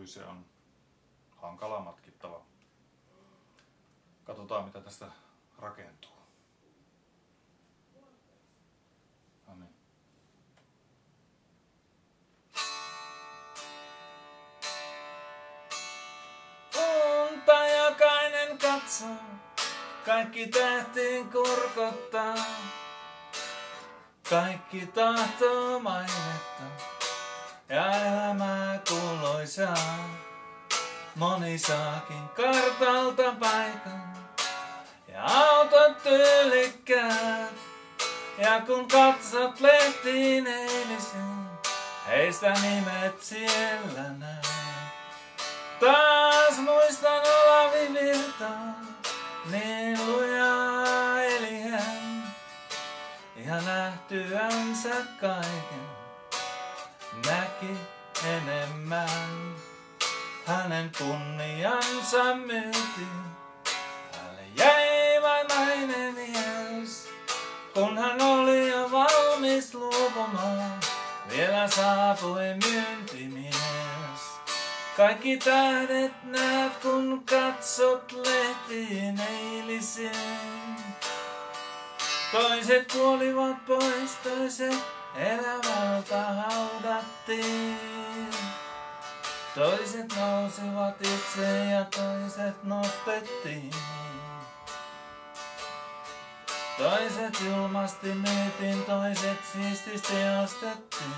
se on hankala matkittava. Katsotaan mitä tästä rakentuu. No niin. Unta jokainen katsoo, kaikki tähtiin kurkottaa. Kaikki tahtoo mainetta ja elämää kuuluisaa. Moni saakin kartalta paikan ja autot tyylikkäät. Ja kun katsot lehtiin eilisen, heistä nimet siellä näen. Taas muistan Olavi Virtaa, niin lujaa eli hän. Ja nähtyänsä kaiken näki enemmän. Hänen kunniansa myytiin, hänelle jäi vain nainen mies. Kun hän oli jo valmis luopumaan, vielä saapui myyntimies. Kaikki tähdet näet, kun katsot lehtiin eilisiin. Toiset kuolivat pois, toiset elävältä haudattiin. Toiset nousivat itse ja toiset nostettiin. Toiset julmasti myytiin, toiset siististi ostettiin.